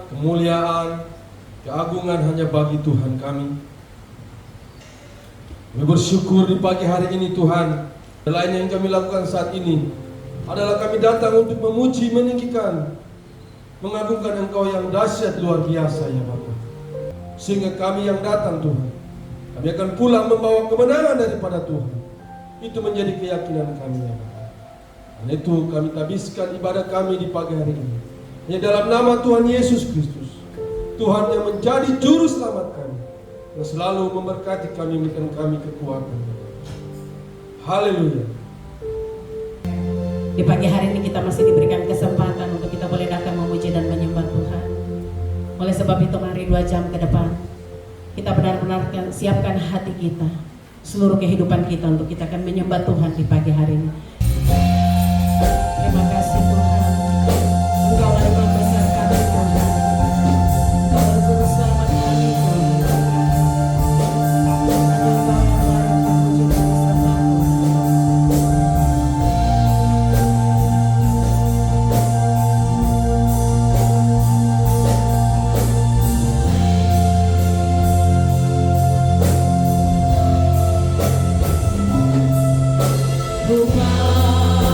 kemuliaan, keagungan hanya bagi Tuhan kami. Kami bersyukur di pagi hari ini Tuhan. Selain yang kami lakukan saat ini adalah kami datang untuk memuji, meninggikan, mengagungkan Engkau yang dahsyat luar biasa ya Bapa. Sehingga kami yang datang Tuhan, kami akan pulang membawa kemenangan daripada Tuhan. Itu menjadi keyakinan kami ya Bapa. Dan itu kami tabiskan ibadah kami di pagi hari ini. Ya dalam nama Tuhan Yesus Kristus, Tuhan yang menjadi juru selamat kami, yang selalu memberkati kami, memberikan kami kekuatan. Haleluya. Di pagi hari ini kita masih diberikan kesempatan untuk kita boleh datang memuji dan menyembah Tuhan. Oleh sebab itu mari 2 jam ke depan kita benar-benar siapkan hati kita, seluruh kehidupan kita untuk kita akan menyembah Tuhan di pagi hari ini. Terima kasih Tuhan. Engkau adalah besar kami Tuhan. Engkau adalah juru selamat kami Tuhan. Hanya Engkau yang layak memuji dan disembah Tuhan. Bukan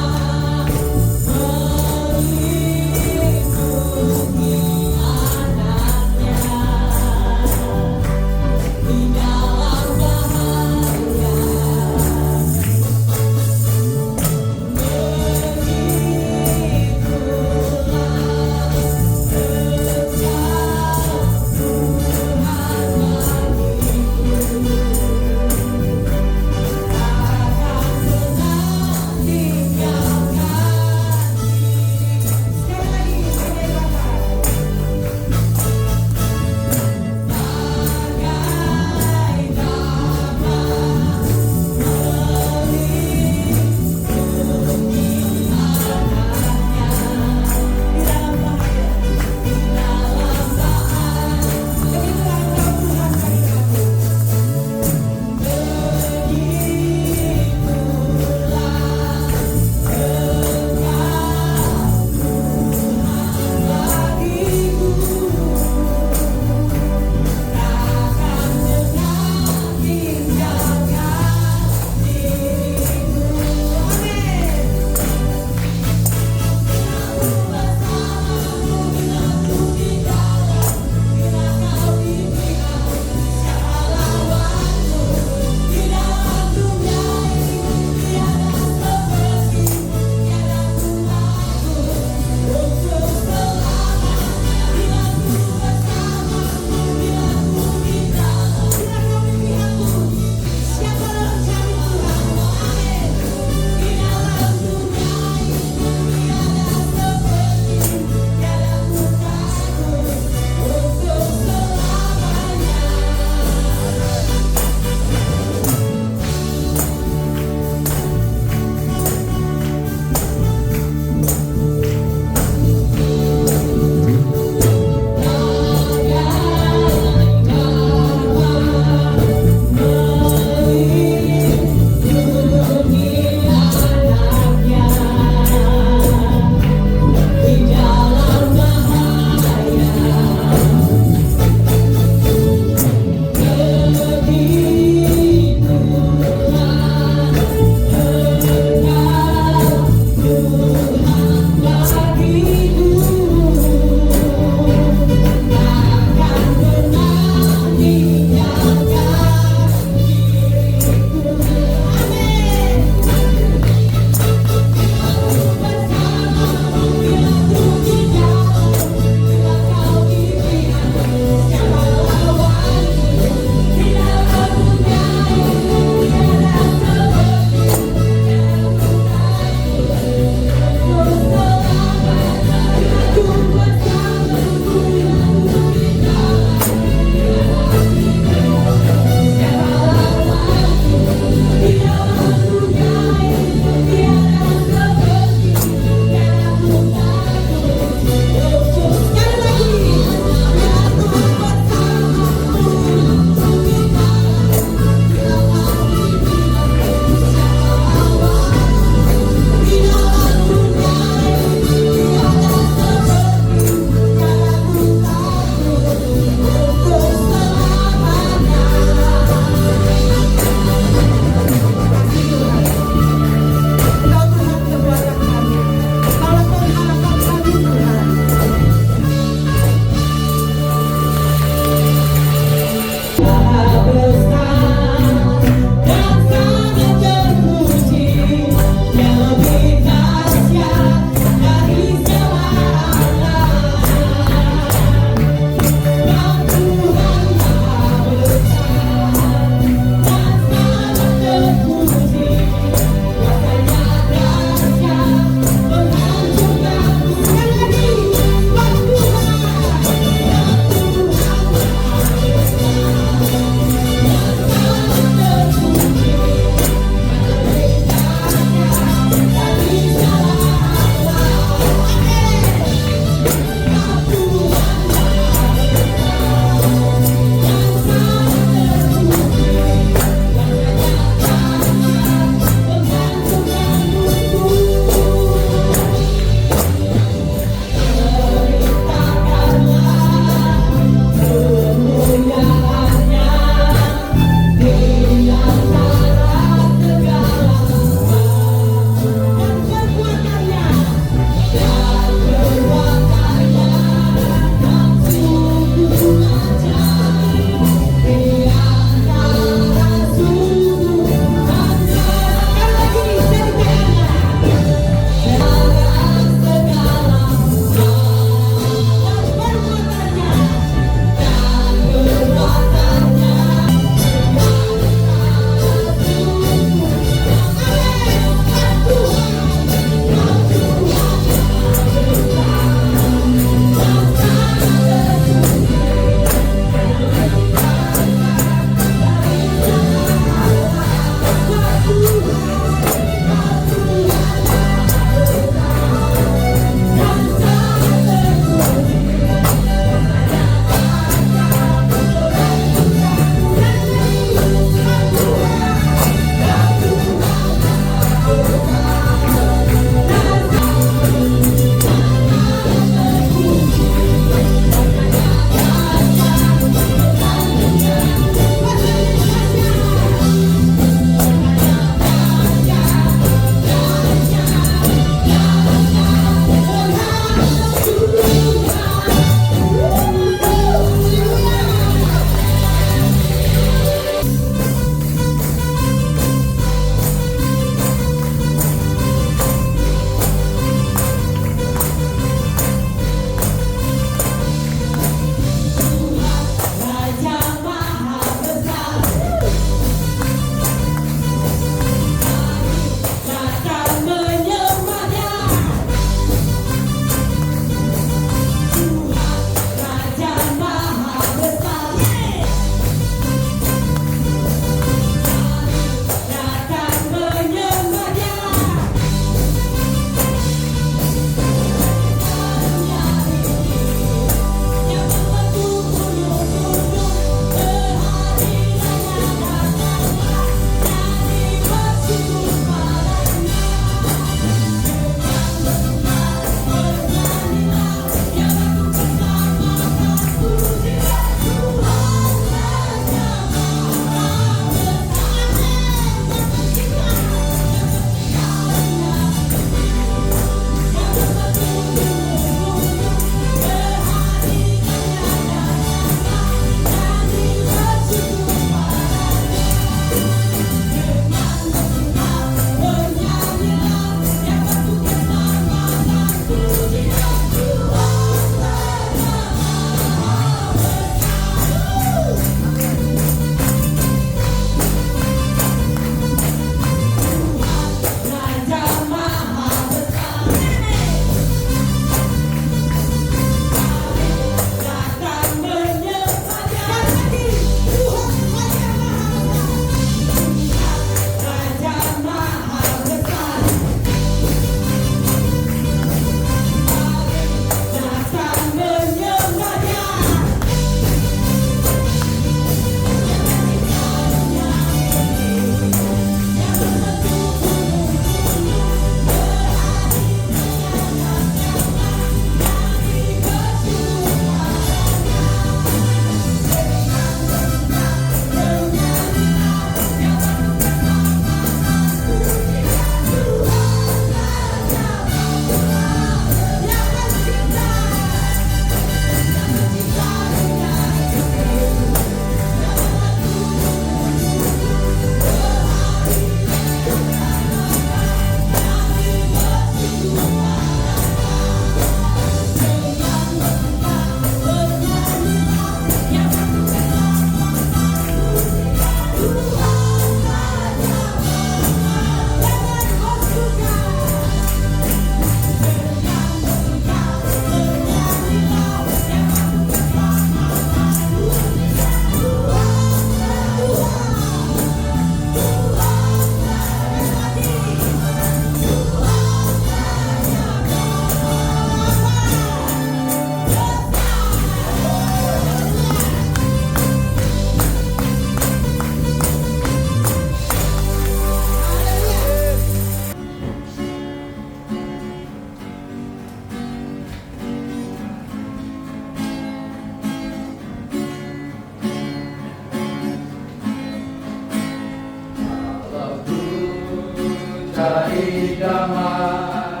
Cari damai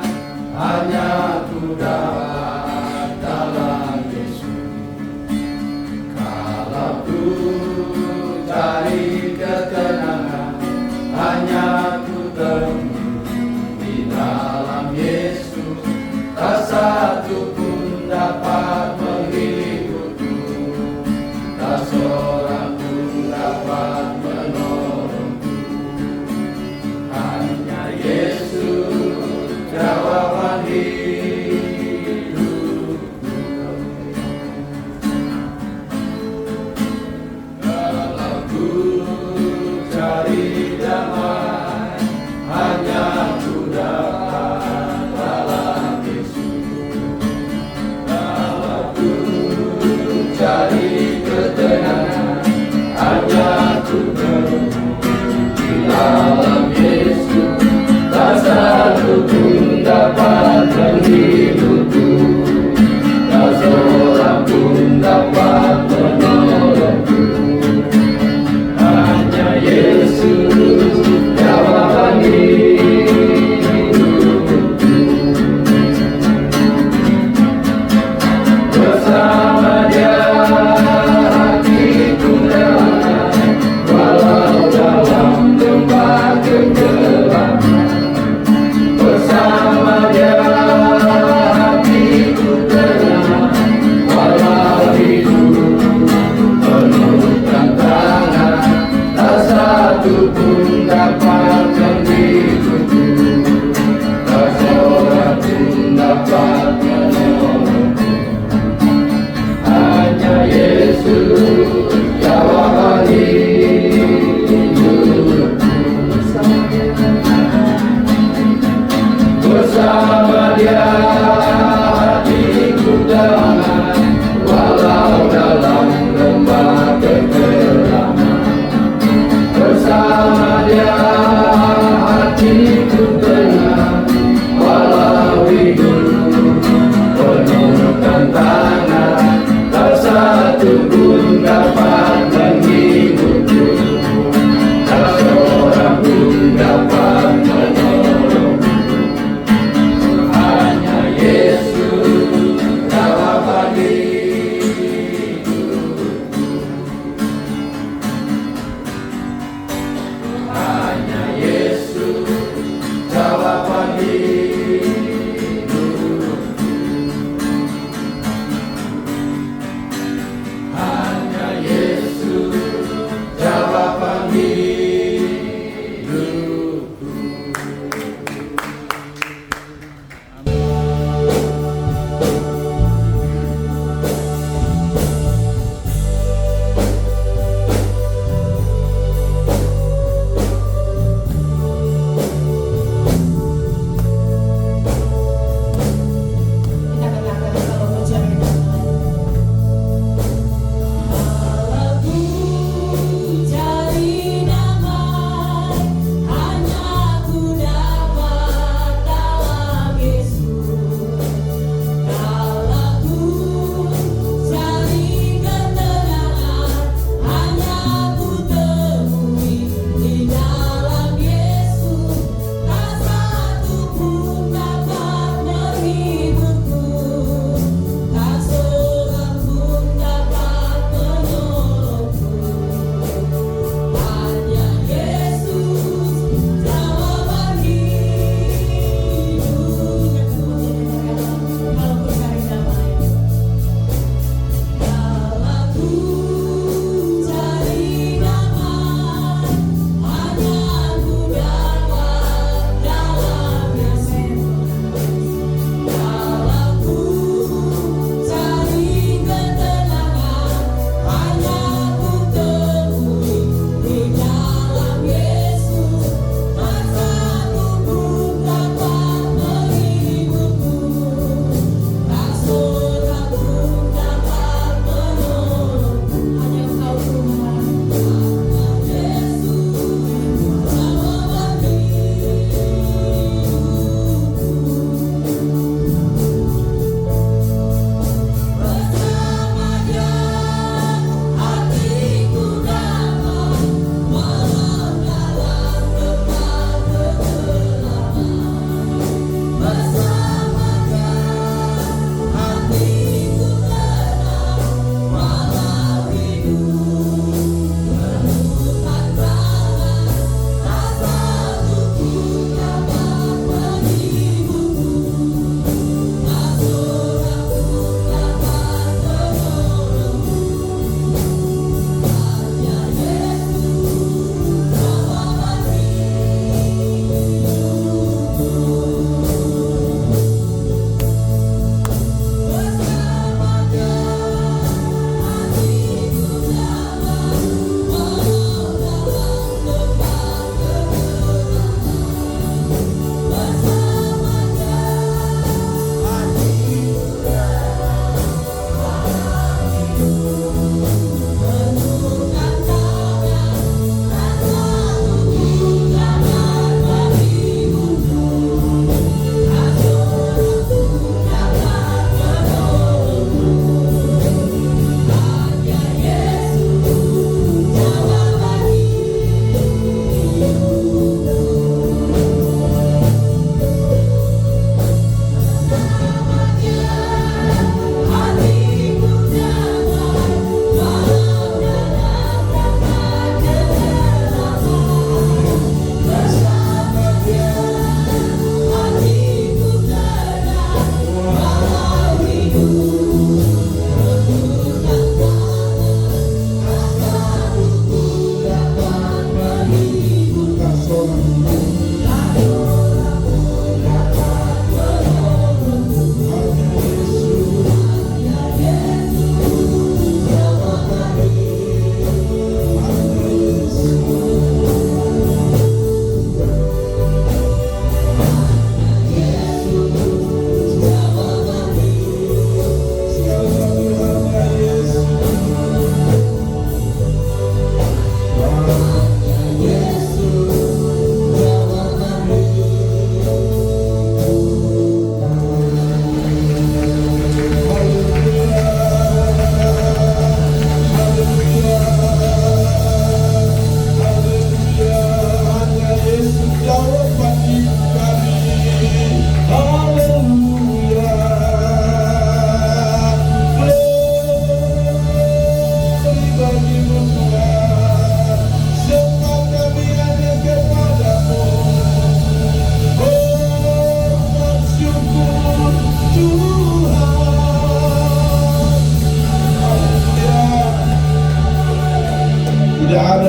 hanya ku dapat dalam Yesus. Kalau ku cari ketenangan hanya ku temui di dalam Yesus. Tak satu pun dapat menghiburku, tak seorang pun dapat menolongku. Hanya Yesus jawaban hidupku. Kalau ku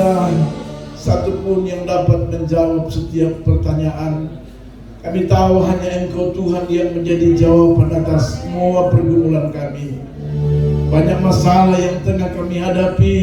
ada satupun yang dapat menjawab setiap pertanyaan. Kami tahu hanya Engkau Tuhan yang menjadi jawaban atas semua pergumulan kami. Banyak masalah yang tengah kami hadapi.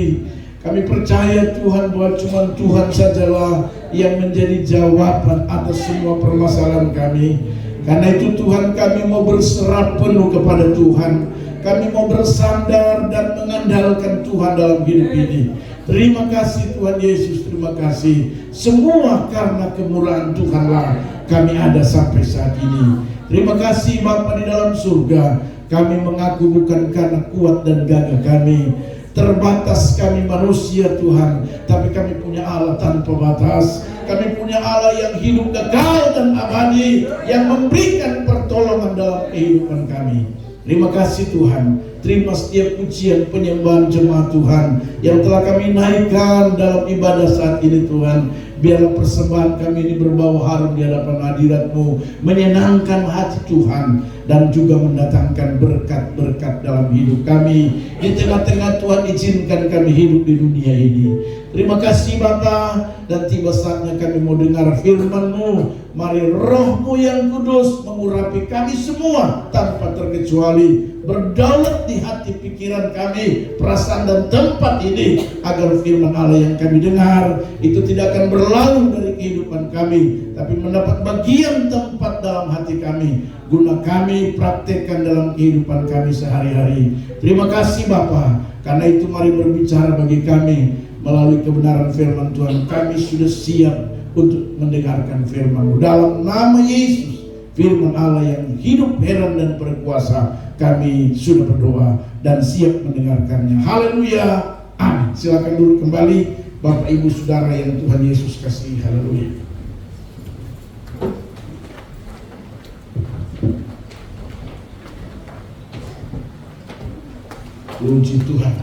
Kami percaya Tuhan bahwa cuma Tuhan sajalah yang menjadi jawaban atas semua permasalahan kami. Karena itu Tuhan, kami mau berserah penuh kepada Tuhan. Kami mau bersandar dan mengandalkan Tuhan dalam hidup ini. Terima kasih Tuhan Yesus, terima kasih. Semua karena kemurahan Tuhanlah kami ada sampai saat ini. Terima kasih Bapa di dalam surga. Kami mengaku bukan karena kuat dan gagah kami. Terbatas kami manusia Tuhan, tapi kami punya Allah tanpa batas. Kami punya Allah yang hidup kekal dan abadi, yang memberikan pertolongan dalam kehidupan kami. Terima kasih Tuhan. Terima setiap pujian penyembahan jemaat Tuhan yang telah kami naikkan dalam ibadah saat ini Tuhan. Biarlah persembahan kami ini berbau harum di hadapan hadirat-Mu, menyenangkan hati Tuhan, dan juga mendatangkan berkat-berkat dalam hidup kami. Di tengah-tengah Tuhan, izinkan kami hidup di dunia ini. Terima kasih Bapa, dan tiba saatnya kami mau dengar firman-Mu. Mari Roh-Mu yang kudus mengurapi kami semua tanpa terkecuali, berdaulat di hati pikiran kami, perasaan dan tempat ini, agar firman Allah yang kami dengar itu tidak akan berlalu dari kehidupan kami, tapi mendapat bagian tempat dalam hati kami, guna kami praktekkan dalam kehidupan kami sehari-hari. Terima kasih Bapa, karena itu mari berbicara bagi kami melalui kebenaran firman Tuhan. Kami sudah siap untuk mendengarkan firman-Mu dalam nama Yesus, firman Allah yang hidup, heran dan berkuasa. Kami sudah berdoa dan siap mendengarkannya. Haleluya, amin. Silakan duduk kembali Bapak Ibu Saudara yang Tuhan Yesus kasihi. Haleluya. Puji Tuhan,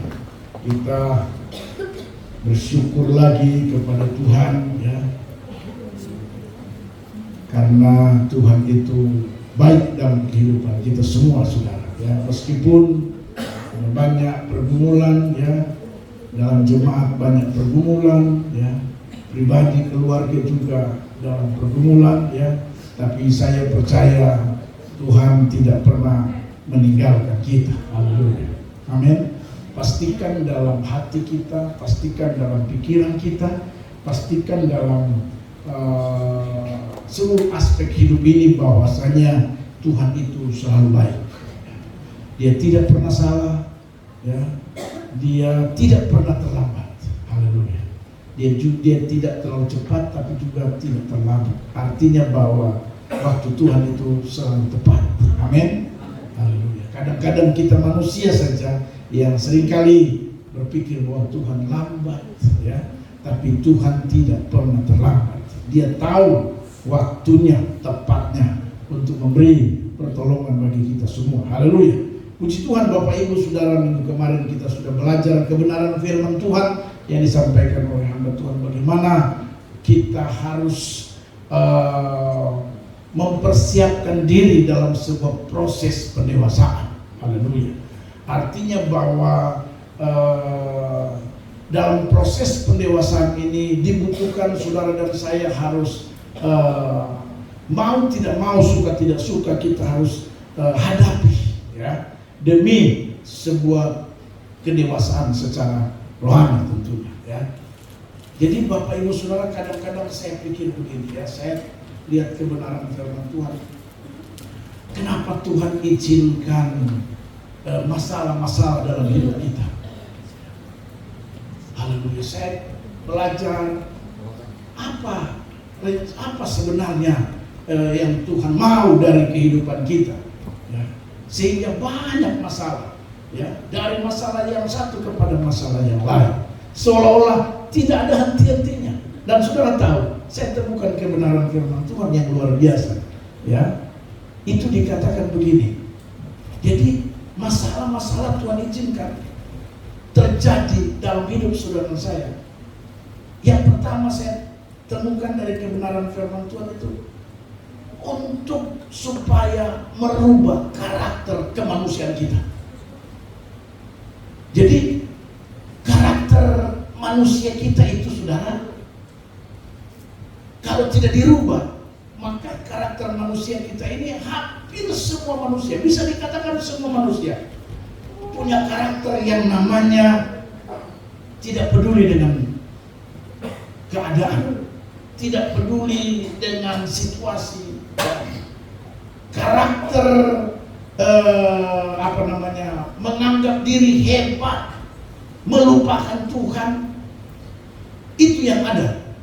kita bersyukur lagi kepada Tuhan ya, karena Tuhan itu baik dalam kehidupan kita semua saudara ya. Meskipun banyak pergumulan ya, dalam jemaat banyak pergumulan ya, pribadi keluarga juga dalam pergumulan ya, tapi saya percaya Tuhan tidak pernah meninggalkan kita. Haleluya, amin. Pastikan dalam hati kita, pastikan dalam pikiran kita, pastikan dalam seluruh aspek hidup ini bahwasanya Tuhan itu selalu baik. Dia tidak pernah salah ya. Dia tidak pernah terlambat. Haleluya. Dia tidak terlalu cepat tapi juga tidak terlambat. Artinya bahwa waktu Tuhan itu selalu tepat. Amin. Haleluya. Kadang-kadang kita manusia saja yang seringkali berpikir bahwa Tuhan lambat ya, tapi Tuhan tidak pernah terlambat. Dia tahu waktunya, tepatnya untuk memberi pertolongan bagi kita semua. Haleluya. Puji Tuhan Bapak Ibu Saudara, minggu kemarin kita sudah belajar kebenaran firman Tuhan yang disampaikan oleh hamba Tuhan, bagaimana kita harus mempersiapkan diri dalam sebuah proses pendewasaan. Haleluya. Artinya bahwa dalam proses pendewasaan ini dibutuhkan saudara dan saya harus mau tidak mau, suka tidak suka, kita harus hadapi ya, demi sebuah kedewasaan secara rohani tentunya ya. Jadi Bapak Ibu Saudara, kadang-kadang saya pikir begini ya, saya lihat kebenaran firman Tuhan. Kenapa Tuhan izinkan masalah-masalah dalam hidup kita? Haleluya. Saya belajar apa sebenarnya yang Tuhan mau dari kehidupan kita ya. Sehingga banyak masalah ya, dari masalah yang satu kepada masalah yang lain, seolah-olah tidak ada henti-hentinya. Dan saudara tahu, saya temukan kebenaran firman Tuhan yang luar biasa ya. Itu dikatakan begini. Jadi masalah-masalah Tuhan izinkan terjadi dalam hidup saudara dan saya. Yang pertama saya temukan dari kebenaran firman Tuhan itu untuk supaya merubah karakter kemanusiaan kita. Jadi karakter manusia kita itu, saudara, kalau tidak dirubah, maka karakter manusia kita ini hampir semua manusia, bisa dikatakan semua manusia punya karakter yang namanya tidak peduli dengan keadaan, tidak peduli dengan situasi, karakter menganggap diri hebat, melupakan Tuhan. Itu yang ada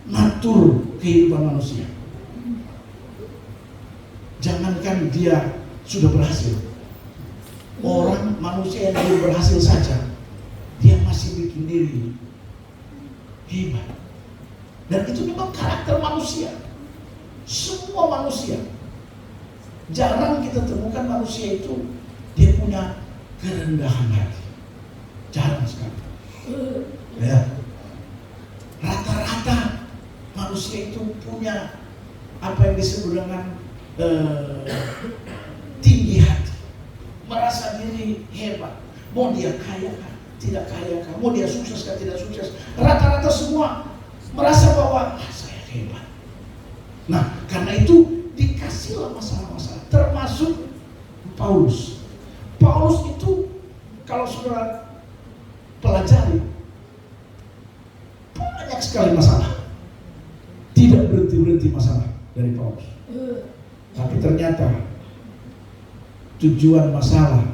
natur kehidupan manusia. Jangankan dia sudah berhasil, orang manusia yang belum berhasil saja dia masih bikin diri hebat. Dan itu memang karakter manusia. Semua manusia. Jarang kita temukan manusia itu dia punya kerendahan hati. Jarang sekali. Ya. Rata-rata manusia itu punya apa yang disebut dengan tinggi hati, merasa diri hebat. Mau dia kaya kah, tidak kaya kah, mau dia sukses kah, tidak sukses, rata-rata semua merasa bahwa saya hebat. Nah, karena itu dikasihlah masalah-masalah, termasuk Paulus. Paulus itu kalau saudara pelajari, banyak sekali masalah, tidak berhenti-berhenti masalah dari Paulus. Tapi ternyata tujuan masalah,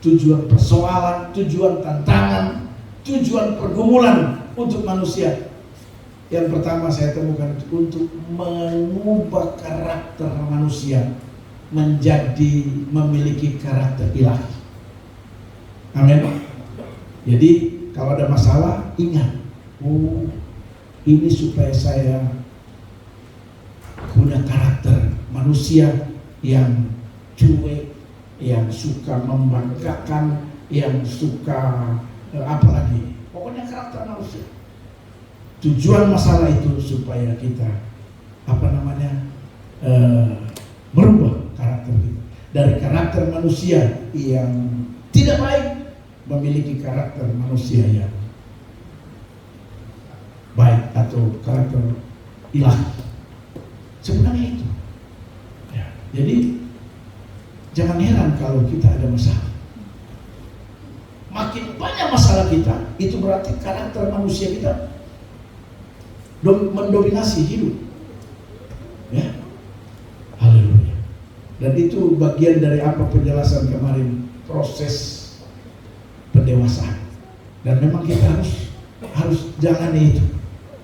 tujuan persoalan, tujuan tantangan, tujuan pergumulan untuk manusia, yang pertama saya temukan untuk mengubah karakter manusia menjadi memiliki karakter ilahi. Amin. Jadi kalau ada masalah, ingat, oh ini supaya saya punya karakter manusia yang cuek, yang suka membanggakan, yang suka apalagi, pokoknya karakter manusia. Tujuan masalah itu supaya kita merubah karakter kita dari karakter manusia yang tidak baik memiliki karakter manusia yang baik atau karakter ilahi. Sebenarnya itu. Ya, jadi jangan heran kalau kita ada masalah. Makin banyak masalah kita, itu berarti karakter manusia kita mendominasi hidup. Ya. Haleluya. Dan itu bagian dari apa penjelasan kemarin, proses pendewasaan. Dan memang kita harus jalani itu.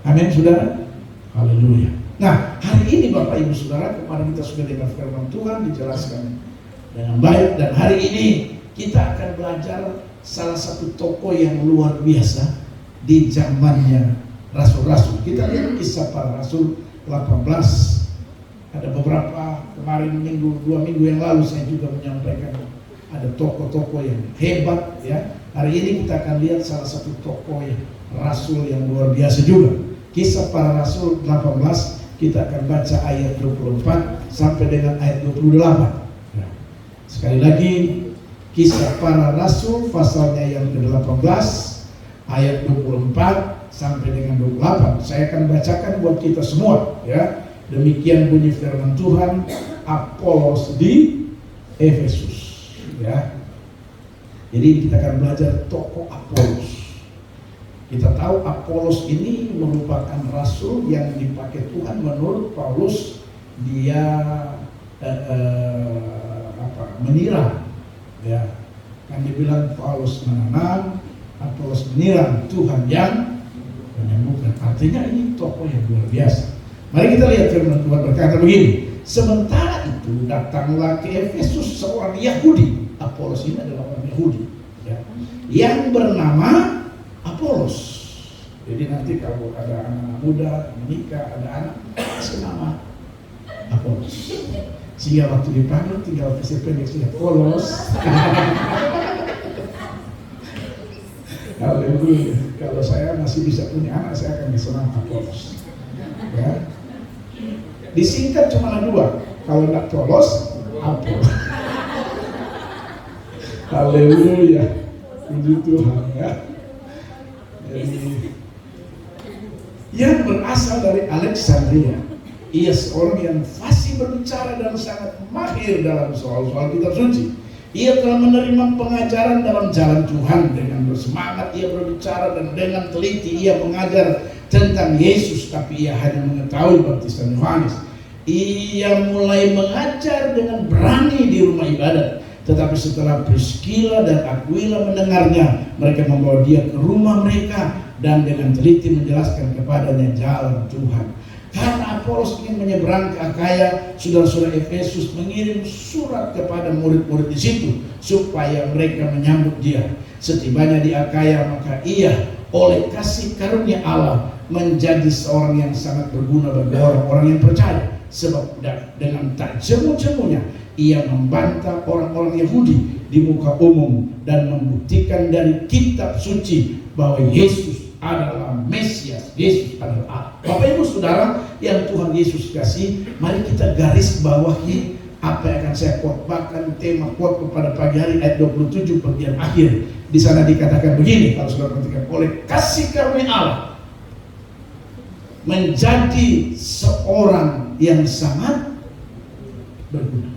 Amin, saudara. Haleluya. Nah, hari ini Bapak Ibu Saudara, kemarin kita sudah dengar firman Tuhan dijelaskan dengan baik, dan hari ini kita akan belajar salah satu tokoh yang luar biasa di zamannya Rasul-Rasul. Kita lihat Kisah Para Rasul 18. Ada beberapa, kemarin dua minggu yang lalu saya juga menyampaikan ada tokoh-tokoh yang hebat, ya. Hari ini kita akan lihat salah satu tokoh yang Rasul yang luar biasa juga. Kisah Para Rasul 18, kita akan baca ayat 24 sampai dengan ayat 28. Nah, sekali lagi, Kisah Para Rasul pasalnya yang ke-18 ayat 24 sampai dengan 28. Saya akan bacakan buat kita semua, ya. Demikian bunyi firman Tuhan. Apolos di Efesus, ya. Jadi kita akan belajar tokoh Apolos. Kita tahu Apolos ini merupakan rasul yang dipakai Tuhan. Menurut Paulus, dia menyiram, ya. Kan dibilang Paulus menanam, Apolos menyiram, Tuhan yang menyembuhkan. Artinya ini tokoh yang luar biasa. Mari kita lihat firman Tuhan berkata begini. Sementara itu datanglah ke Efesus seorang Yahudi. Apolos ini adalah orang Yahudi, ya, yang bernama Apolos. Jadi nanti kalau ada anak muda menikah, ada anak, kasih nama Apolos. Sehingga waktu dipanggil tinggal kasih pendek saja, Apolos. Kalau saya masih bisa punya anak, saya akan kasih nama Apolos. Ya. Disingkat cuma ada dua. Kalau tidak polos, Apolos. Haleluya. Puji Tuhan, ya. yang berasal dari Alexandria. Ia seorang yang fasih berbicara dan sangat mahir dalam soal-soal kitab suci. Ia telah menerima pengajaran dalam jalan Tuhan. Dengan bersemangat ia berbicara dan dengan teliti ia mengajar tentang Yesus, tapi ia hanya mengetahui baptisan Yohanes. Ia mulai mengajar dengan berani di rumah ibadat. Tetapi setelah Priscilla dan Aquila mendengarnya, mereka membawa dia ke rumah mereka dan dengan teliti menjelaskan kepadanya jalan Tuhan. Karena Apolos ingin menyeberang ke Akaya, saudara-saudara Efesus mengirim surat kepada murid-murid di situ supaya mereka menyambut dia. Setibanya di Akaya, maka ia oleh kasih karunia Allah menjadi seorang yang sangat berguna bagi orang-orang yang percaya. Sebab dengan tak jemu-jemunya ia membantah orang-orang Yahudi di muka umum dan membuktikan dari kitab suci bahwa Yesus adalah Mesias, Yesus adalah Allah. Bapak Ibu Saudara yang Tuhan Yesus kasih, mari kita garis bawahi apa yang akan saya khotbahkan. Tema khotbah pada pagi hari ayat 27 bagian akhir. Di sana dikatakan begini, kalau saudara perhatikan, oleh kasih karunia Allah menjadi seorang yang sangat berguna.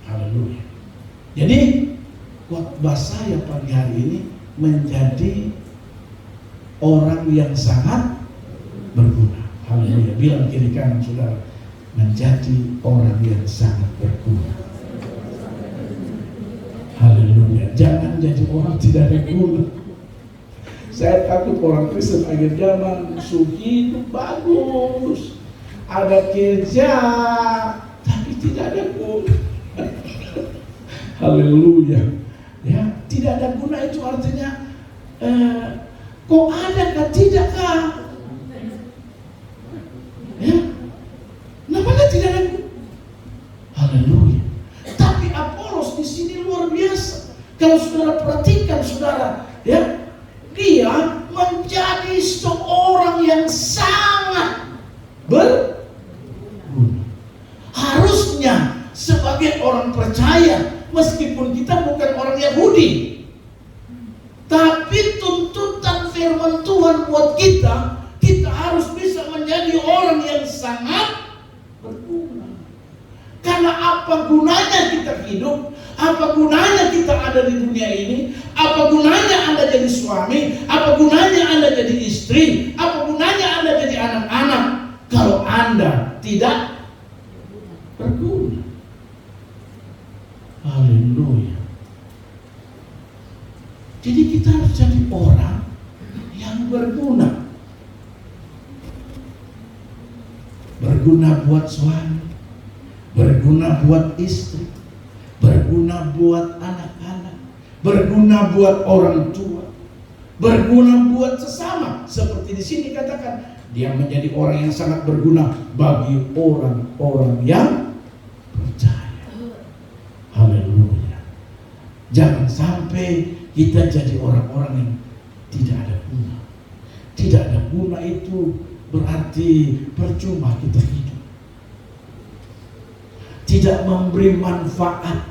Haleluya. Jadi khotbah saya pagi hari ini menjadi orang yang sangat berguna. Haleluya. Bilang kiri kanan saudara, menjadi orang yang sangat berguna. Haleluya. Jangan jadi orang tidak berguna. Saya takut orang Kristen akhir zaman suki itu bagus, ada kerja tapi tidak ada guna. Haleluya. Ya, tidak ada guna itu artinya kok ada kah tidak kah? Ya, namanya tidak ada guna. Haleluya. Tapi Apolos di sini luar biasa. Kalau saudara perhatikan saudara, ya, dia menjadi seorang yang sangat berguna. Harusnya sebagai orang percaya, meskipun kita bukan orang Yahudi, tapi tuntutan firman Tuhan buat kita, kita harus bisa menjadi orang yang sangat berguna. Karena apa gunanya kita hidup? Apa gunanya kita ada di dunia ini? Apa gunanya Anda jadi suami? Apa gunanya Anda jadi istri? Apa gunanya Anda jadi anak-anak kalau Anda tidak berguna? Haleluya. Jadi kita harus jadi orang yang berguna. Berguna buat suami, berguna buat istri, berguna buat anak-anak, berguna buat orang tua, berguna buat sesama. Seperti di sini katakan, dia menjadi orang yang sangat berguna bagi orang-orang yang percaya. Haleluya. Jangan sampai kita jadi orang-orang yang tidak ada guna. Tidak ada guna itu berarti percuma kita hidup. Tidak memberi manfaat,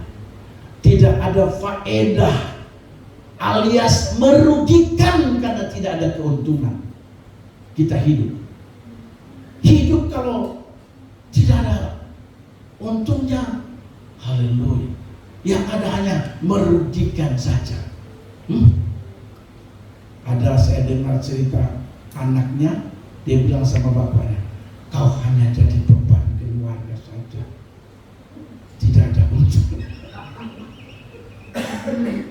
tidak ada faedah, alias merugikan karena tidak ada keuntungan. Kita hidup kalau tidak ada untungnya, haleluya, yang ada hanya merugikan saja. Ada saya dengar cerita anaknya, dia bilang sama bapaknya, kau hanya jadi beban keluarga saja, tidak ada untung.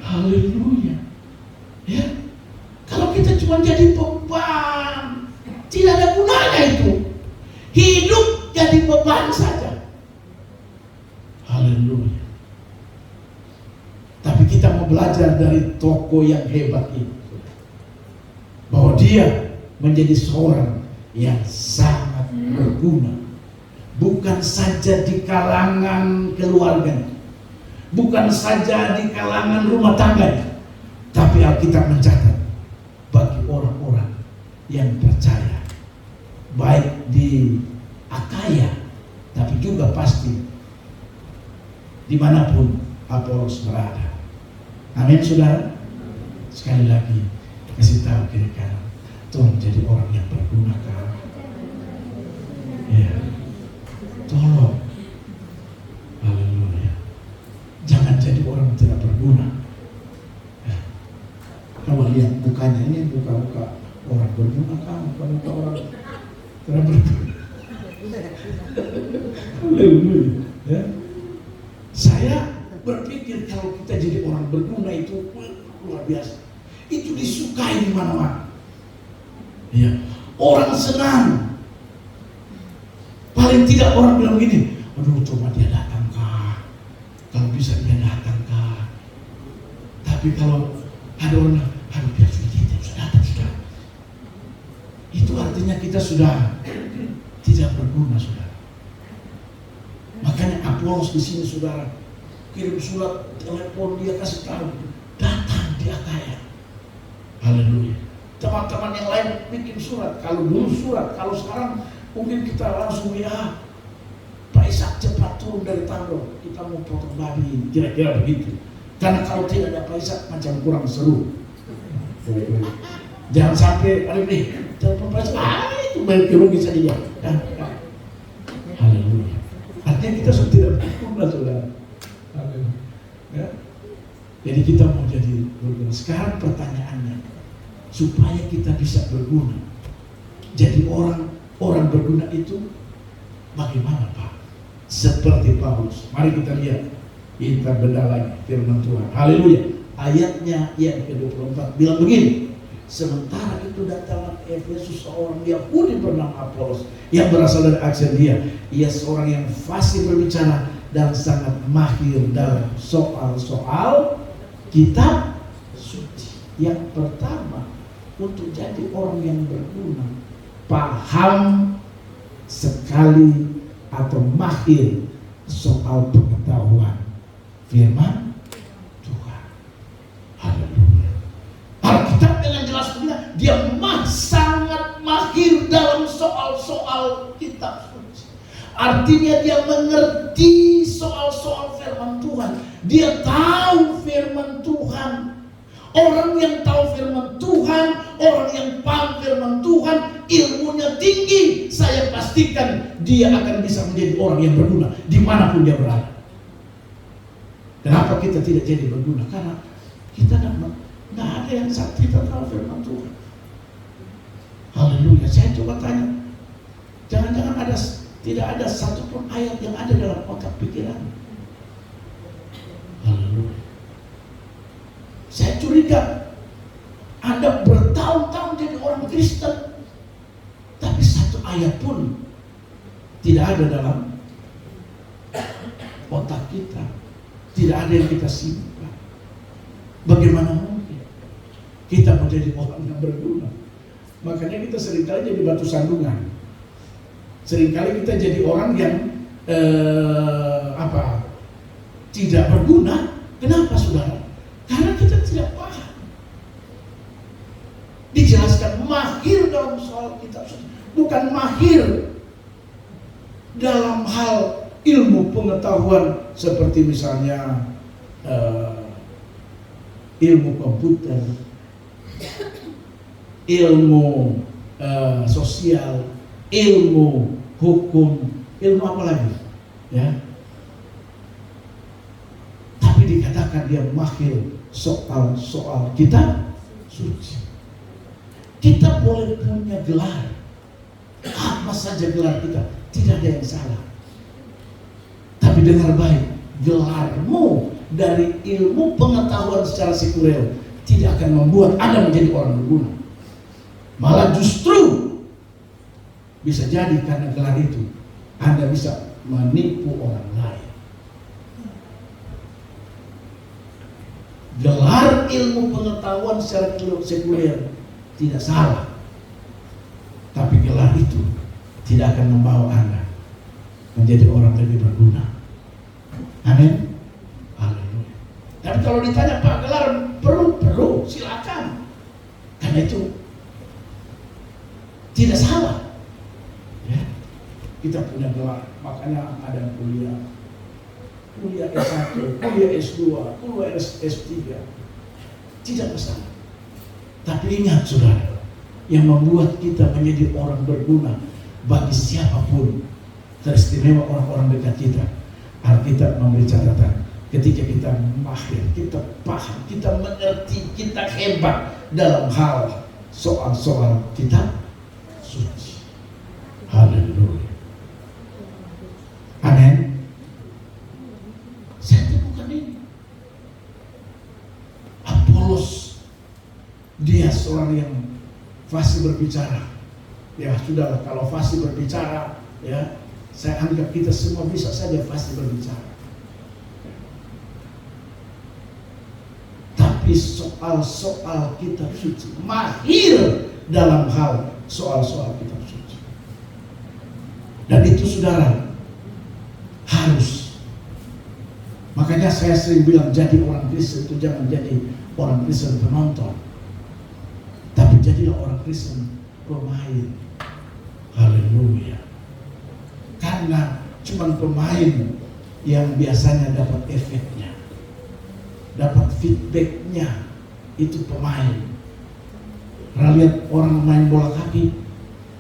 Haleluya. Ya, kalau kita cuma jadi beban, tidak ada gunanya itu. Hidup jadi beban saja. Haleluya. Tapi kita mau belajar dari tokoh yang hebat ini, bahwa dia menjadi seorang yang sangat berguna, bukan saja di kalangan keluarganya, bukan saja di kalangan rumah tangganya, tapi Alkitab mencatat bagi orang-orang yang percaya, baik di Akaya, tapi juga pasti dimanapun Apolos berada. Amin saudara. Sekali lagi kasih tahu kiri kanan, Tolong jadi orang yang berguna, Kak. Ya, tolong. Haleluya. Jangan jadi orang yang tidak berguna. Ya. Kalau lihat mukanya ini muka-muka orang berguna, kan? Bukan muka orang tidak berguna. Haleluya. Ya. Saya berpikir kalau kita jadi orang berguna itu luar biasa. Itu disukai di mana-mana. Ya, orang senang. Paling tidak orang bilang begini, aduh coba dia datang, Kak. Kalau bisa dia datang, Kak. Tapi kalau ada orang, aduh dia sudah datang sudah. Itu artinya kita sudah tidak berguna, saudara. Makanya Apolos di sini, saudara, kirim surat, telepon, dia kasih tahu, datang di Akaya. Haleluya. Teman-teman yang lain bikin surat. Kalau dulu surat, kalau sekarang mungkin kita langsung ya, Pak Ishak cepat turun dari tangga, kita mau potong babi, kira-kira begitu. Karena kalau tidak ada Pak Ishak macam kurang seru. Jangan sampai ini telepon Pak Ishak, itu balik rugi saja. Haleluya. Artinya kita sudah tidak berguna, saudara. Ya. Jadi kita mau jadi berguna. Sekarang pertanyaannya, supaya kita bisa berguna, jadi orang berguna itu bagaimana, Pak? Seperti Paulus. Mari kita lihat, kita bedah lagi firman Tuhan. Haleluya. Ayatnya yang ke-24 bilang begini, sementara itu datanglah Efesus seorang Yahudi bernama Apolos yang berasal dari Alexandria. Ia seorang yang fasih berbicara dan sangat mahir dalam soal-soal kitab suci. Yang pertama, untuk jadi orang yang berguna, paham sekali atau mahir soal pengetahuan firman Tuhan. Haleluya. Alkitab dengan jelas bilang dia sangat mahir dalam soal-soal kitab suci. Artinya dia mengerti soal-soal firman Tuhan. Dia tahu firman Tuhan. Orang yang tahu firman Tuhan, orang yang paham firman Tuhan, ilmunya tinggi, saya pastikan dia akan bisa menjadi orang yang berguna dimanapun dia berada. Kenapa kita tidak jadi berguna? Karena kita tidak ada yang sakti tentang firman Tuhan. Haleluya. Saya coba tanya, jangan-jangan tidak ada satupun ayat yang ada dalam otak pikiran. Haleluya. Saya curiga Anda bertahun-tahun jadi orang Kristen, tapi satu ayat pun tidak ada dalam otak kita. Tidak ada yang kita simpan. Bagaimana mungkin kita menjadi orang yang berguna? Makanya kita seringkali jadi batu sandungan. Seringkali kita jadi orang yang tidak berguna. Kenapa, saudara? Karena kita tidak paham. Dijelaskan mahir dalam soal kitab suci, bukan mahir dalam hal ilmu pengetahuan seperti misalnya ilmu komputer, ilmu sosial, ilmu hukum, ilmu apa lagi? Ya. Tapi dikatakan dia mahir soal kitab suci. Kita boleh punya gelar, apa saja gelar kita, tidak ada yang salah. Tapi dengar baik, gelarmu dari ilmu pengetahuan secara sekuler tidak akan membuat Anda menjadi orang berguna. Malah justru bisa jadi karena gelar itu Anda bisa menipu orang lain. Gelar ilmu pengetahuan secara sekuler tidak salah, tapi gelar itu tidak akan membawa Anda menjadi orang lebih berguna. Amin. Haleluya. Tapi kalau ditanya, Pak, gelar perlu, silakan. Karena itu tidak salah. Ya. Kita punya gelar, makanya ada kuliah S1, kuliah S2, kuliah S3, tidak masalah. Tapi ingat, saudara, yang membuat kita menjadi orang berguna bagi siapapun, teristimewa orang-orang dekat kita. Alkitab memberi catatan, ketika kita mahir, kita paham, kita mengerti, kita hebat dalam hal soal-soal kitab suci. Haleluya. Amin. Saya temukan ini. Apolos, dia seorang yang fasih berbicara. Ya sudahlah, kalau fasih berbicara, ya saya anggap kita semua bisa saja fasih berbicara. Tapi soal-soal kitab suci, mahir dalam hal soal-soal kitab suci. Dan itu saudara harus. Makanya saya sering bilang, jadi orang Kristen itu jangan jadi orang Kristen penonton, tapi jadilah orang Kristen pemain. Haleluya. Karena cuma pemain yang biasanya dapat efeknya, dapat feedbacknya, itu pemain. Pernah lihat orang main bola kaki?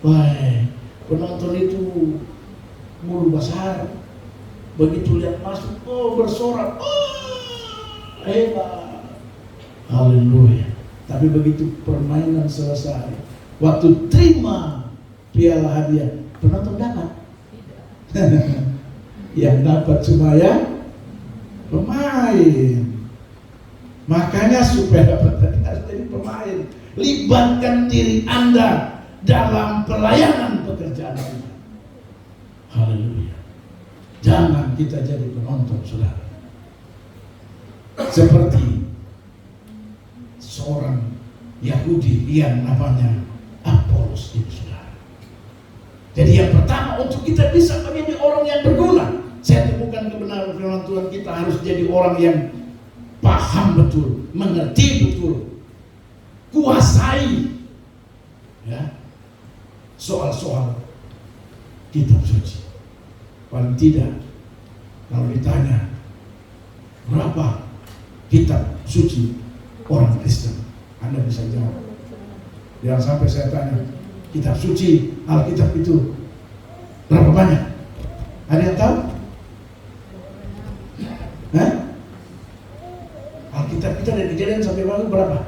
Wah, penonton itu mulu besar. Begitu lihat masuk, oh bersorak, oh hebat. Haleluya. Tapi begitu permainan selesai, waktu terima piala hadiah, penonton dapat? Yang dapat cuma yang pemain. Makanya supaya dapat hadiah harus jadi pemain. Libatkan diri Anda dalam pelayanan pekerjaan kita. Haleluya. Jangan kita jadi penonton, saudara. Seperti seorang Yahudi yang namanya Apolos itu, saudara. Jadi yang pertama, untuk kita bisa menjadi orang yang berguna, saya temukan kebenaran firman Tuhan, kita harus jadi orang yang paham betul, mengerti betul, kuasai ya soal-soal kitab suci. Paling tidak, kalau ditanya berapa kitab suci orang Kristen, Anda bisa jawab. Jangan sampai saya tanya, kitab suci Alkitab itu berapa banyak? Ada yang tahu? Hah? Alkitab kita dari Kejadian sampai Wahyu berapa?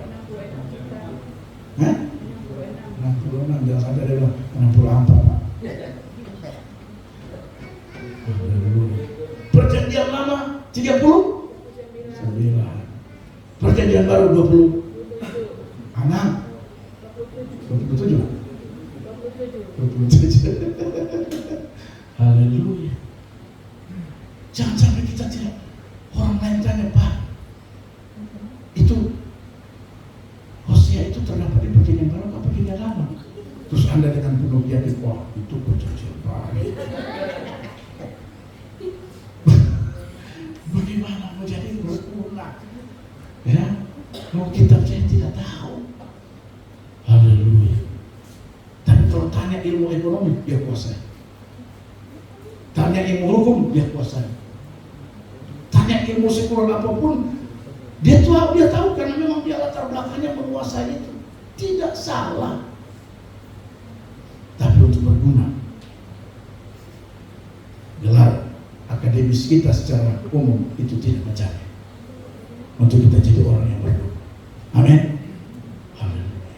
Hah? 66, jangan sampai ada bilang 64, Pak. Perjanjian lama 30? 9. Perjanjian baru 20? 6? 27? 27. Haleluya. Jangan sampai kita tidak, orang lain tanya, Pak, itu Hosea itu terdapat di perjanjian baru apa perjanjian lama? Terus Anda dengan penuh yakin, wah itu perjanjian baru. Bagaimana mau jadi berguna? Ya, mau kitab saya tidak tahu. Haleluya. Tapi kalau tanya ilmu ekonomi, dia kuasai. Tanya ilmu hukum, dia kuasai. Tanya ilmu sekuler apapun, dia tahu karena memang dia latar belakangnya menguasai itu. Tidak salah. Tapi untuk berguna, gelar akademis kita secara umum itu tidak mencari untuk kita jadi orang yang berguna. Amin. Haleluya.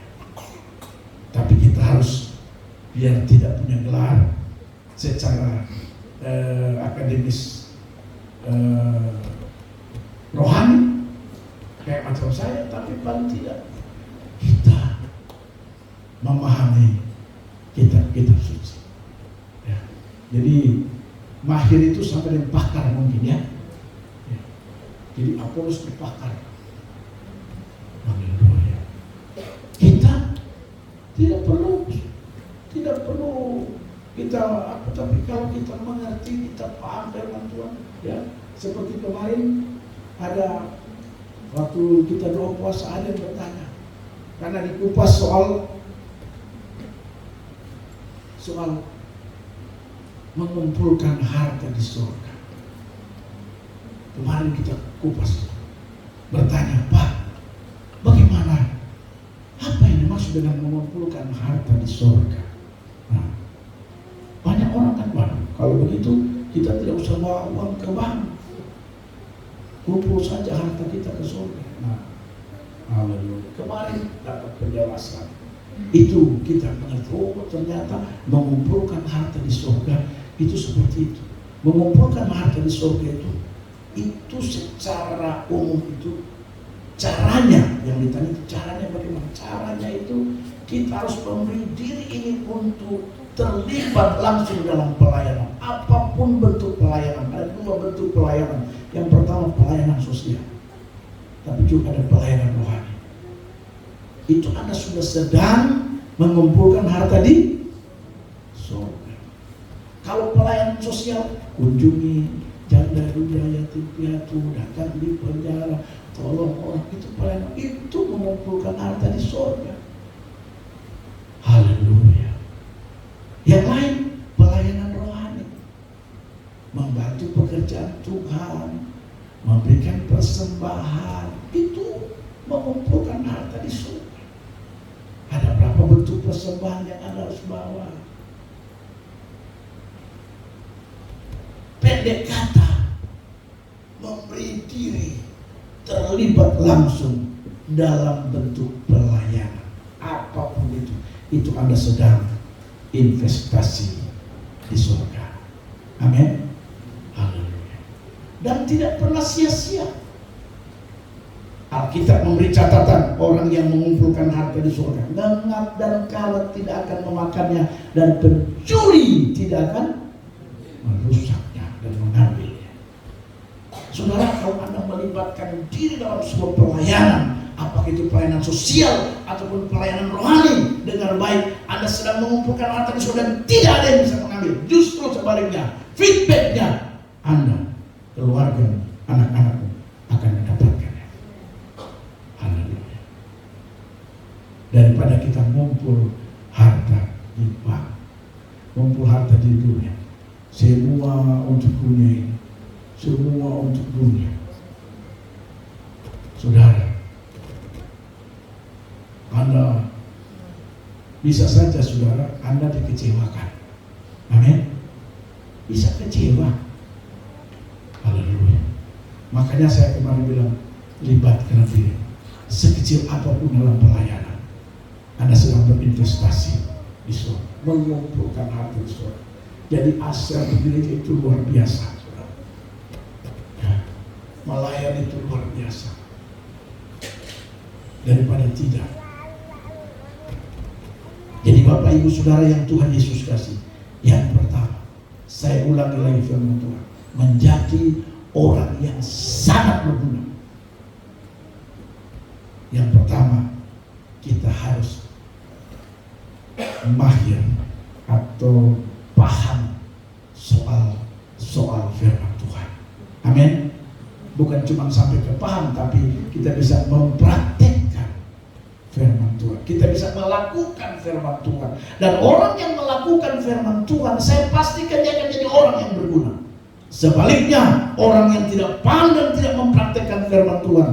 Tapi kita harus, biar tidak punya gelar secara akademis rohani kayak macam saya, tapi paling tidak kita memahami kitab-kitab suci. Ya. Jadi mahir itu sampai dengan pakar mungkin ya. Jadi Apolos berpakar. Haleluya. Kita tidak perlu kita apa, tapi kalau kita mengerti, kita paham firman Tuhan, ya. Seperti kemarin ada waktu kita doa puasa, ada yang bertanya karena dikupas soal mengumpulkan harta di surga. Kemarin kita kupas, bertanya, Pak, bagaimana? Apa ini maksud dimaksud dengan mengumpulkan harta di surga. Nah, banyak orang kan, waduh, kalau begitu kita tidak usah bawa uang ke bank, kumpul saja harta kita ke surga. Nah, haleluya. Kemarin dapat penjelasan itu, kita mengerti, oh ternyata mengumpulkan harta di surga itu seperti itu. Mengumpulkan harta di surga itu secara umum itu caranya, yang ditanya itu caranya bagaimana? Caranya itu kita harus memberi diri ini untuk terlibat langsung dalam pelayanan, apapun bentuk pelayanan. Ada dua bentuk pelayanan. Yang pertama pelayanan sosial, tapi juga ada pelayanan rohani. Itu Anda sudah sedang mengumpulkan harta di surga. Kalau pelayanan sosial, kunjungi janda duda yatim piatu, datang di penjara, tolong orang, itu pelayanan, itu mengumpulkan harta di surga. Haleluya. Yang lain pelayanan rohani, membantu pekerjaan Tuhan, memberikan persembahan, itu mengumpulkan harta di surga. Ada berapa bentuk persembahan yang Anda harus bawa? Pendek kata, memberi diri terlibat langsung dalam bentuk pelayanan, apapun itu Anda sedang investasi di surga. Amin. Haleluya. Dan tidak pernah sia-sia. Alkitab memberi catatan orang yang mengumpulkan harta di surga, lengat dan karat tidak akan memakannya, dan pencuri tidak akan merusaknya dan mengambilnya. Saudara, kalau Anda melibatkan diri dalam sebuah pelayanan, apakah itu pelayanan sosial ataupun pelayanan rohani, dengan baik, Anda sedang mengumpulkan harta di surga dan tidak ada yang bisa mengambil. Justru sebaliknya, feedbacknya Anda, keluarga, anak-anakmu akan mendapatkannya. Haleluya. Daripada kita ngumpul harta di bank, ngumpul harta di dunia, semua untuk dunia ini, semua untuk dunia. Saudara, Anda bisa saja, saudara, Anda dikecewakan. Amin. Bisa kecewa. Haleluya. Makanya saya kemarin bilang, libatkan diri sekecil apapun dalam pelayanan. Anda sedang berinvestasi di surga, mengumpulkan harta di surga. Jadi asal begini itu luar biasa, saudara. Ya, melayani itu luar biasa. Daripada tidak. Jadi Bapak Ibu Saudara yang Tuhan Yesus kasih, yang pertama, saya ulangi lagi firman Tuhan, menjadi orang yang sangat berguna. Yang pertama, kita harus mahir atau paham soal firman Tuhan. Amin. Bukan cuma sampai ke paham, tapi kita bisa mempraktikkan firman Tuhan. Kita bisa melakukan firman Tuhan. Dan orang yang melakukan firman Tuhan, saya pastikan dia akan jadi orang yang berguna. Sebaliknya, orang yang tidak paham dan tidak mempraktikkan firman Tuhan,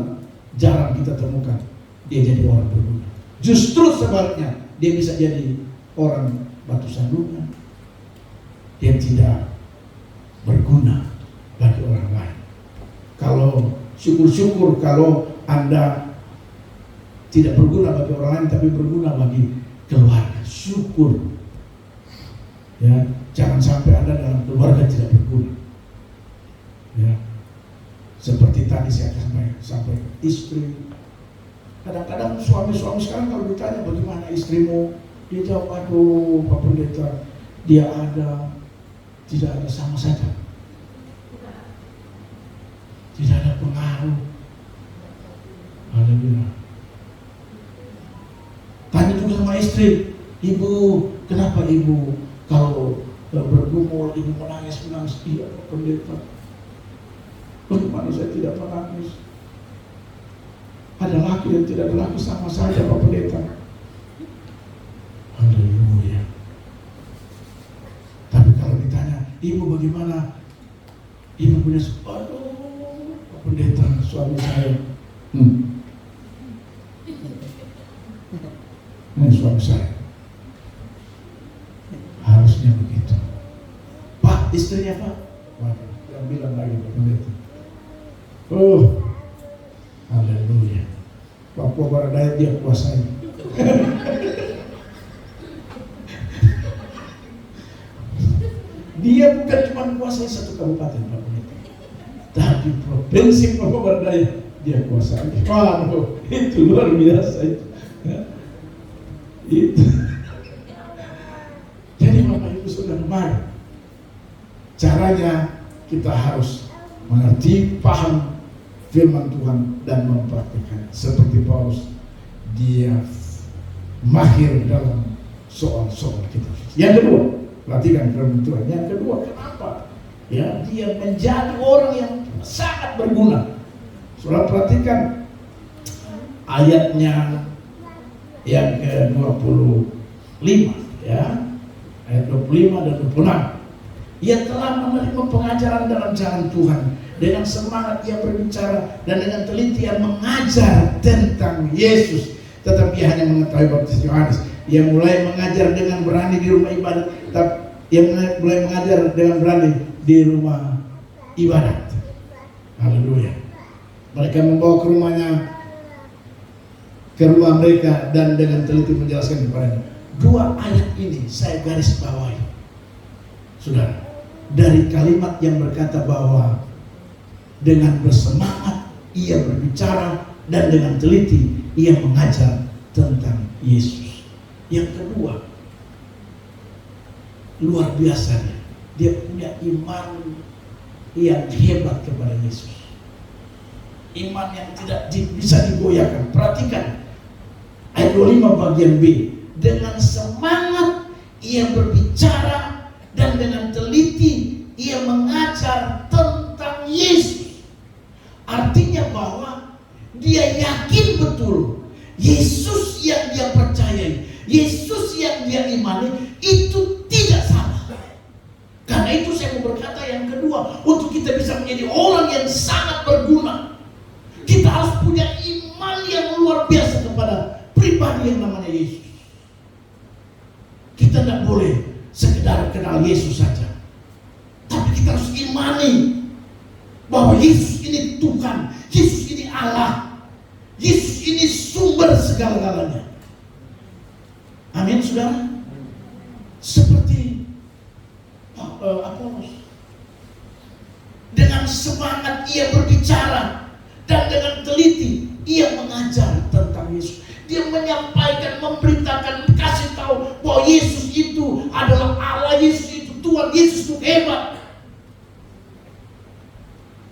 jarang kita temukan dia jadi orang berguna. Justru sebaliknya, dia bisa jadi orang batu sandungan, dia tidak berguna bagi orang lain. Kalau syukur-syukur kalau Anda tidak berguna bagi orang lain, tapi berguna bagi keluarga. Syukur. Ya, jangan sampai Anda dalam keluarga tidak berguna. Ya, seperti tadi saya sampai istri. Kadang-kadang suami-suami sekarang kalau ditanya bagaimana istrimu, dia jawab, aduh Pak Pendeta, dia ada, tidak ada, sama saja. Tidak ada pengaruh. Haleluya. Tanya juga sama istri, ibu, kenapa ibu kalau bergumul ibu menangis? Iya Pak Pendeta. Bagaimana saya tidak menangis? Ada laki dan tidak ada laki sama saja Pak Pendeta. Haleluya. Tapi kalau ditanya, ibu bagaimana? Ibu punya, aduh Pak Pendeta, suami saya mau saya. Harusnya begitu. Pak, istrinya Pak. Waduh, yang bilang lagi Pak Pendeta. Oh, haleluya. Papua Barat Daya dia kuasai. Dia bukan cuma kuasai satu kabupaten Pak Pendeta, tapi provinsi Papua Barat Daya dia kuasai. Waduh, itu luar biasa itu. Itu. Jadi Bapak Ibu Saudara, mari caranya kita harus mengerti, paham firman Tuhan dan mempraktikkan. Seperti Paulus, dia mahir dalam soal-soal kita. Yang kedua, perhatikan firman Tuhan. Yang kedua, kenapa? Ya, dia menjadi orang yang sangat berguna. Saudara perhatikan ayatnya yang ke-25 ya. Ayat 25 dan 26. Ia telah menerima pengajaran dalam jalan Tuhan. Dengan semangat ia berbicara dan dengan teliti ia mengajar tentang Yesus. Tetapi ia hanya mengetahui baptis Yohanes. Ia mulai mengajar dengan berani di rumah ibadat. Ia mulai mengajar dengan berani di rumah ibadat. Haleluya. Mereka membawa ke rumah mereka dan dengan teliti menjelaskan kepadanya. Dua ayat ini saya garis bawahi, saudara, dari kalimat yang berkata bahwa dengan bersemangat ia berbicara dan dengan teliti ia mengajar tentang Yesus. Yang kedua, luar biasa dia punya iman yang hebat kepada Yesus. Iman yang tidak bisa digoyahkan. Perhatikan ayat 25 bagian B. Dengan semangat ia berbicara dan dengan teliti ia mengajar tentang Yesus. Artinya bahwa dia yakin betul Yesus yang dia percayai, Yesus yang dia imani itu tidak salah. Karena itu saya mau berkata yang kedua, untuk kita bisa menjadi orang yang sangat berguna, kita harus punya iman yang luar biasa kepada pribadi yang namanya Yesus. Kita tidak boleh sekedar kenal Yesus saja, tapi kita harus imani bahwa Yesus ini Tuhan, Yesus ini Allah, Yesus ini sumber segala-galanya. Amin, saudara. Seperti Apolos, dengan semangat ia berbicara dan dengan teliti ia mengajar tentang Yesus. Dia menyampaikan, memberitakan, kasih tahu bahwa Yesus itu adalah Allah, Yesus itu Tuhan, Yesus itu hebat.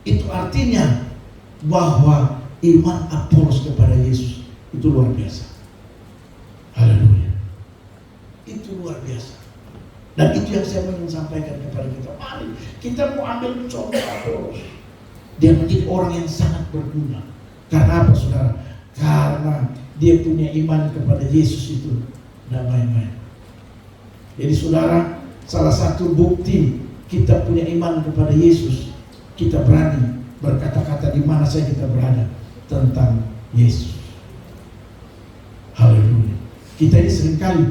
Itu artinya bahwa iman Apolos kepada Yesus itu luar biasa. Haleluya. Itu luar biasa. Dan itu yang saya ingin sampaikan kepada kita. Mari kita mau ambil contoh Apolos. Dia menjadi orang yang sangat berguna. Karena apa, saudara? Karena dia punya iman kepada Yesus itu tidak main-main. Jadi saudara, salah satu bukti kita punya iman kepada Yesus, kita berani berkata-kata di mana saja kita berada tentang Yesus. Haleluya. Kita ini seringkali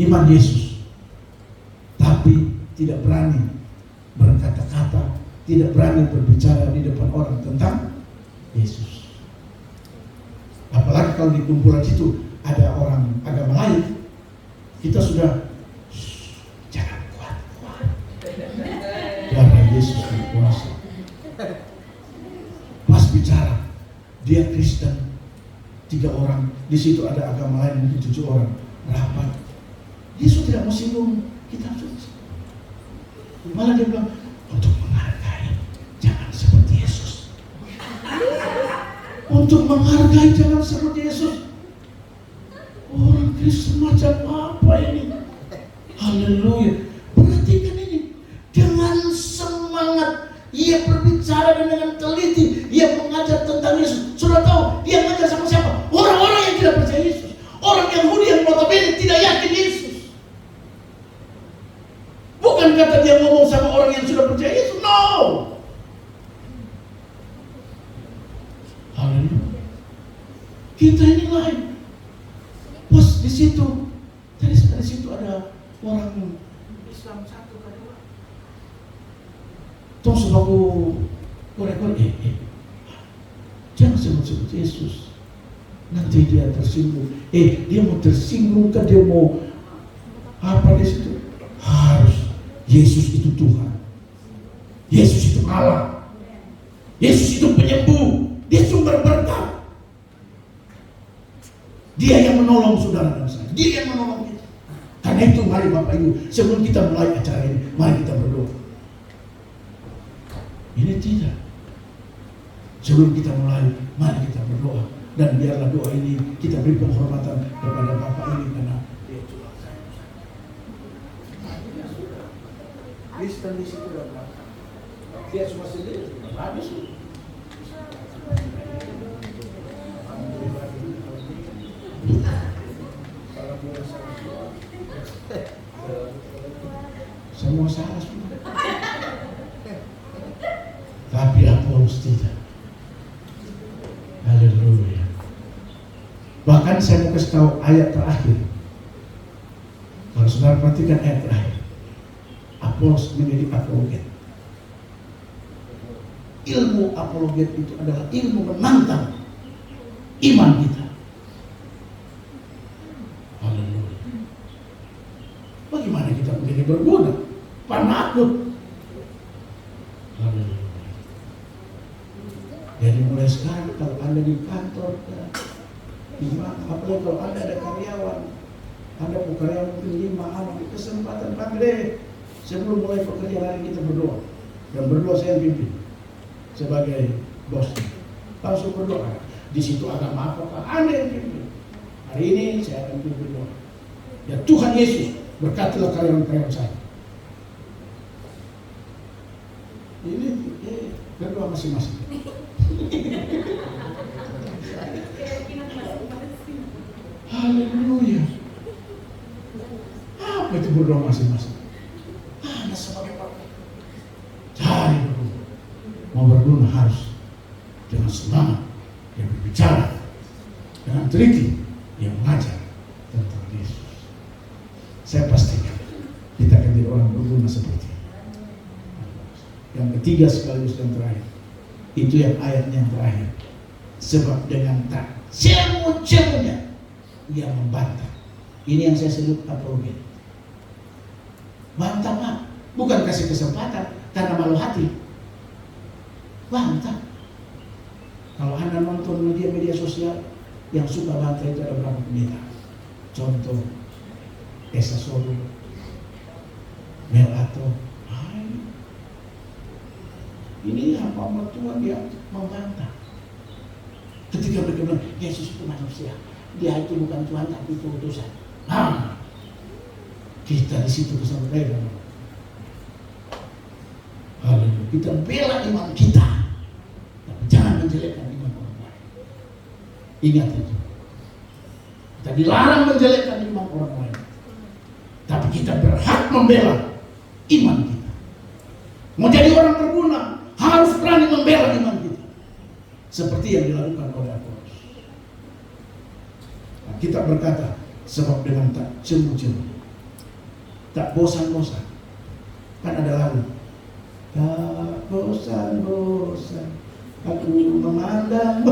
iman Yesus, tapi tidak berani berkata-kata, tidak berani berbicara di depan orang tentang Yesus. Apalagi kalau di kumpulan situ ada orang agama lain, kita sudah jangan kuat-kuat. Darah Yesus berkuasa. Pas bicara, dia Kristen, 3 orang, di situ ada agama lain mungkin 7 orang, rapat. Yesus tidak mau singgung kitab suci. Malah dia bilang, untuk menghargai, jangan seperti Yesus. Untuk menghargai jangan seperti Yesus. Orang Kristen macam apa ini? Haleluya. Perhatikan ini. Dengan semangat ia berbicara dan dengan teliti ia mengajar tentang Yesus. Sudah tahu dia mengajar sama siapa? Orang-orang yang tidak percaya Yesus. Orang Yahudi yang notabene tidak yakin Yesus. Bukan kata dia ngomong sama orang yang sudah percaya Yesus. No. Haleluya. Kita ini lain. Pas di situ Islam satu kedua. Toh sebab korek-korek, jangan sebut-sebut Yesus. Nanti dia tersinggung. Dia mau tersinggung kan, dia mau apa di situ? Harus Yesus itu Tuhan. Yesus itu Allah. Yesus itu penyembuh. Dia sumber berkat. Dia yang menolong saudara dan saya. Dia yang menolong kita. Karena itu mari Bapak Ibu, sebelum kita mulai acara ini, mari kita berdoa. Ini tidak. Sebelum kita mulai, mari kita berdoa. Dan biarlah doa ini kita beri penghormatan kepada Bapak ini karena dia Tuhan saya. Kristen di situ dan belakang. Dia cuma sendiri, habis. Semua salah semua. Tapi Apolos tidak. Haleluya. Bahkan saya mau kasih tahu ayat terakhir. Kalau saudara perhatikan ayat terakhir, Apolos menjadi apologet. Ilmu apologet itu adalah ilmu menantang iman kita. Haleluya. Bagaimana kita menjadi berguna? Penakut. Haleluya. Jadi mulai sekarang kalau Anda di kantor, di mana, apalagi kalau Anda ada karyawan, Anda punya karyawan mungkin 5 anak, kesempatan panggil deh. Sebelum mulai pekerjaan hari kita berdoa. Dan berdoa saya pimpin sebagai bos. Langsung berdoa. Di situ agama apakah Anda yang pimpin? Hari ini saya akan pimpin doa. Ya Tuhan Yesus, berkatilah karyawan-karyawan saya. Ini berdoa masing-masing. Haleluya. Apa itu berdoa masing-masing? Anda sebagai Bapak cari berguna. Mau berguna harus dengan semangat yang berbicara, dengan teliti yang mengajar tentang Yesus. Saya pastikan kita akan jadi orang berguna seperti ini. Yang ketiga sekaligus yang terakhir, itu yang ayatnya yang terakhir. Sebab dengan tak cemu-cemunya ia membantah. Ini yang saya sebut apologet. Bantah Pak, bukan kasih kesempatan karena malu hati. Bantah. Kalau Anda nonton media sosial, yang suka bantah itu ada berapa pendeta? Contoh Esa Solo, Mel Ato. Ini hamba Tuhan dia membantah. Ketika mereka bilang Yesus itu manusia, dia itu bukan Tuhan tapi itu utusan. Kita di situ bersama mereka. Haleluya. Kita bela iman kita, tapi jangan menjelekkan iman orang lain. Ingat itu. Kita dilarang menjelekkan iman orang lain, tapi kita berhak membela iman kita. Mau jadi orang berguna, harus berani membela iman kita. Seperti yang dilakukan oleh Apolos. Nah, kita berkata, sebab dengan tak cemu-cemu, tak bosan-bosan. Kan ada lagu, tak bosan-bosan aku memandang.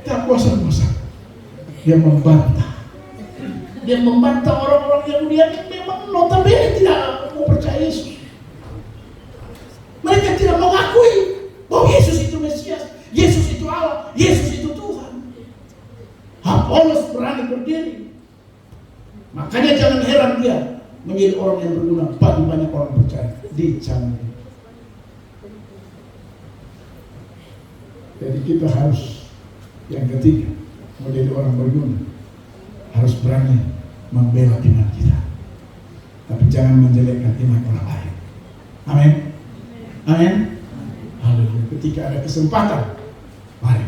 Tak bosan-bosan dia membantah. Dia membantah orang-orang yang dia memang notabene tidak mau percaya Yesus. Mereka tidak mengakui bahwa Yesus itu Mesias, Yesus itu Allah, Yesus itu Tuhan. Apolos berani berdiri. Makanya jangan heran dia menjadi orang yang berguna bagi banyak orang percaya di zaman ini. Jadi kita harus yang ketiga, menjadi orang berguna, harus berani membela iman kita, tapi jangan menjelekkan iman orang lain. Amin. Amin. Haleluya. Ketika ada kesempatan, mari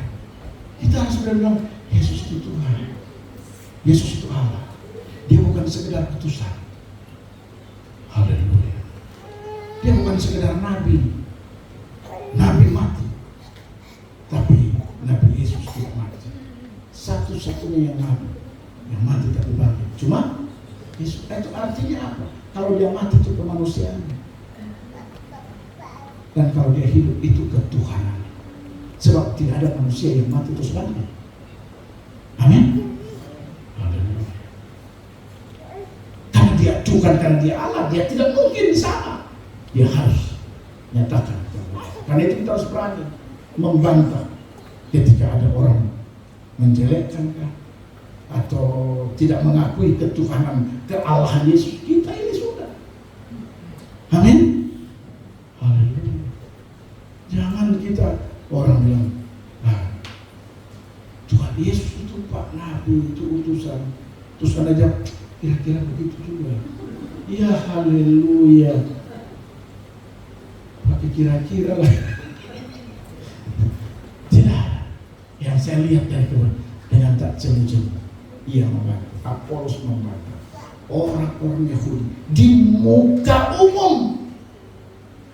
kita harus bilang Yesus itu Tuhan, Yesus itu Allah. Dia bukan sekedar utusan. Haleluya. Dia bukan sekedar nabi. Nabi mati, tapi Nabi Yesus tidak mati. satu-satunya yang mati tapi bangkit. Cuma Yesus itu artinya apa? Kalau dia mati itu kemanusiaan, dan kalau dia hidup itu ketuhanan. Sebab tidak ada manusia yang mati terus bangkit. Amin. Haleluya. Karena dia Tuhan, karena dia Allah, dia tidak mungkin sama. Dia harus nyatakan. Karena itu kita harus berani membantah ketika ada orang menjelekkan atau tidak mengakui ketuhanan, kealahan Yesus. Kita ini sudah. Amin. Haleluya. Jangan kita orang bilang, Tuhan Yesus itu Pak Nabi, itu utusan. Terus Anda jawab, kira-kira begitu juga. Ya haleluya. Pakai kira-kira lah. Tidak. Yang saya lihat dari Tuhan dengan tak jemu-jemu, ia membantah. Apolos membantah orang-orang Yahudi di muka umum,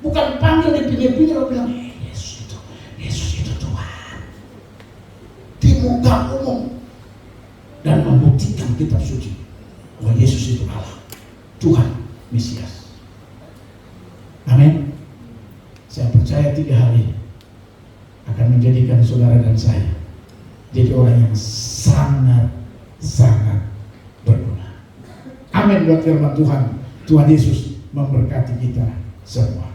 bukan panggil di pinggir-pinggir bilang Yesus itu Tuhan, di muka umum, dan membuktikan kitab suci bahwa Yesus itu Allah, Tuhan, Mesias. Amin. Saya percaya 3 hal ini akan menjadikan saudara dan saya jadi orang yang sangat berguna. Amin buat firman Tuhan. Tuhan Yesus memberkati kita semua.